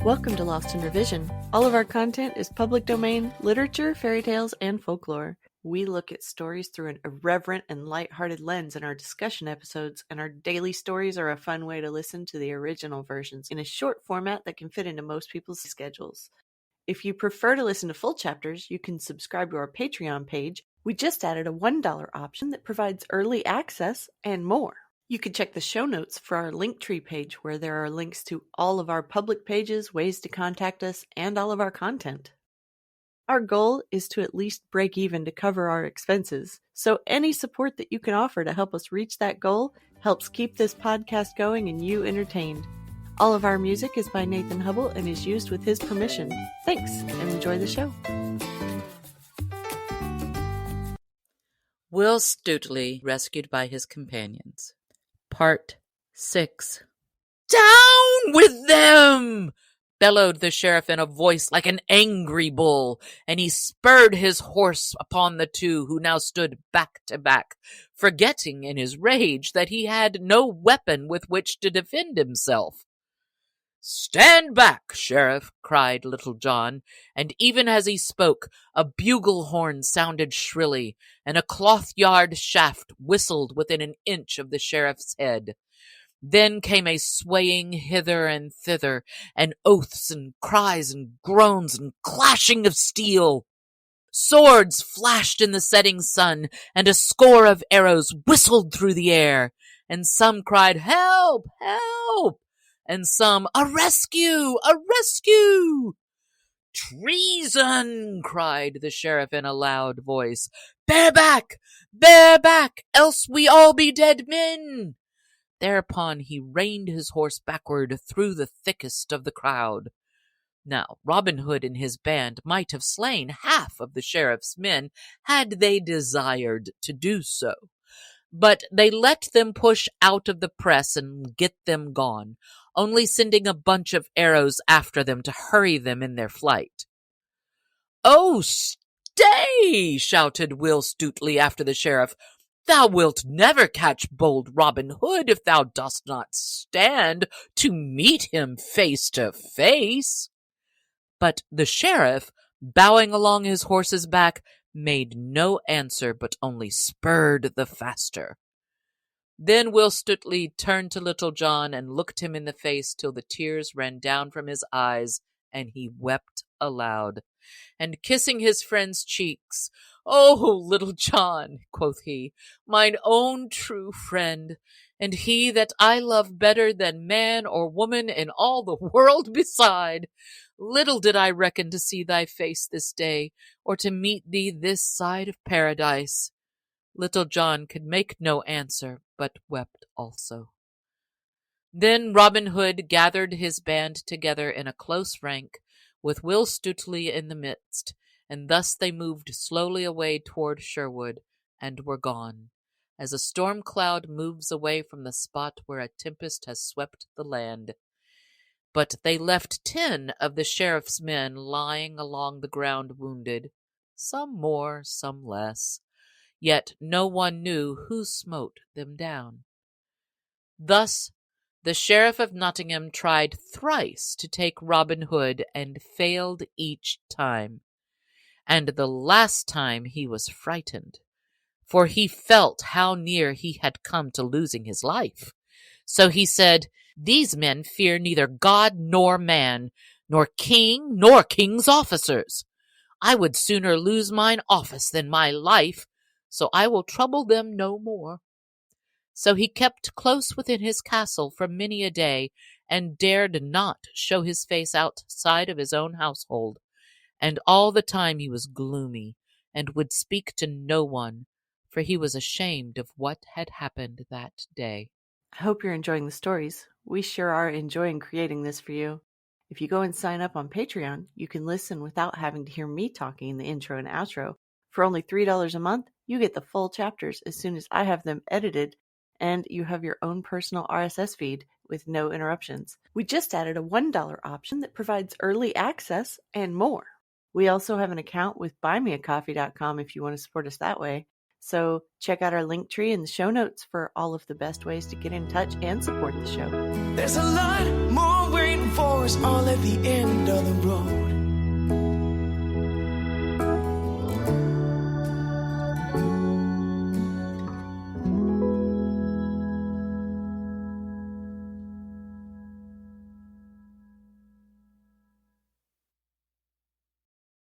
Welcome to Lost in Revision. All of our content is public domain, literature, fairy tales, and folklore. We look at stories through an irreverent and lighthearted lens in our discussion episodes, and our daily stories are a fun way to listen to the original versions in a short format that can fit into most people's schedules. If you prefer to listen to full chapters, you can subscribe to our Patreon page. We just added a $1 option that provides early access and more. You can check the show notes for our Linktree page, where there are links to all of our public pages, ways to contact us, and all of our content. Our goal is to at least break even to cover our expenses, so any support that you can offer to help us reach that goal helps keep this podcast going and you entertained. All of our music is by Nathan Hubble and is used with his permission. Thanks, and enjoy the show. Will Stutely rescued by his companions. Part 6. "Down with them!" bellowed the sheriff in a voice like an angry bull, and he spurred his horse upon the two who now stood back to back, forgetting in his rage that he had no weapon with which to defend himself. "Stand back, Sheriff!" cried Little John, and even as he spoke, a bugle horn sounded shrilly, and a cloth-yard shaft whistled within an inch of the sheriff's head. Then came a swaying hither and thither, and oaths and cries and groans and clashing of steel. Swords flashed in the setting sun, and a score of arrows whistled through the air, and some cried, "Help! Help!" and some, "A rescue! A rescue!" "Treason!" cried the sheriff in a loud voice. Bear back! Else we all be dead men!" Thereupon he reined his horse backward through the thickest of the crowd. Now Robin Hood and his band might have slain half of the sheriff's men had they desired to do so, but they let them push out of the press and get them gone, only sending a bunch of arrows after them to hurry them in their flight. "Oh, stay!" shouted Will Stutely after the sheriff. "Thou wilt never catch bold Robin Hood if thou dost not stand to meet him face to face." But the sheriff, bowing along his horse's back, made no answer but only spurred the faster. Then Will Stutely turned to Little John and looked him in the face till the tears ran down from his eyes, and he wept aloud. And kissing his friend's cheeks, "Oh, Little John," quoth he, "mine own true friend, and he that I love better than man or woman in all the world beside, little did I reckon to see thy face this day, or to meet thee this side of paradise." Little John could make no answer, but wept also. Then Robin Hood gathered his band together in a close rank, with Will Stutely in the midst, and thus they moved slowly away toward Sherwood, and were gone, as a storm cloud moves away from the spot where a tempest has swept the land. But they left 10 of the sheriff's men lying along the ground wounded, some more, some less. Yet no one knew who smote them down. Thus the sheriff of Nottingham tried thrice to take Robin Hood, and failed each time. And the last time he was frightened, for he felt how near he had come to losing his life. So he said, "These men fear neither God nor man, nor king nor king's officers. I would sooner lose mine office than my life, so I will trouble them no more." So he kept close within his castle for many a day, and dared not show his face outside of his own household. And all the time he was gloomy, and would speak to no one, for he was ashamed of what had happened that day. I hope you're enjoying the stories. We sure are enjoying creating this for you. If you go and sign up on Patreon, you can listen without having to hear me talking in the intro and outro. For only $3 a month, you get the full chapters as soon as I have them edited, and you have your own personal RSS feed with no interruptions. We just added a $1 option that provides early access and more. We also have an account with buymeacoffee.com if you want to support us that way. So check out our link tree in the show notes for all of the best ways to get in touch and support the show. There's a lot more waiting for us all at the end of the road.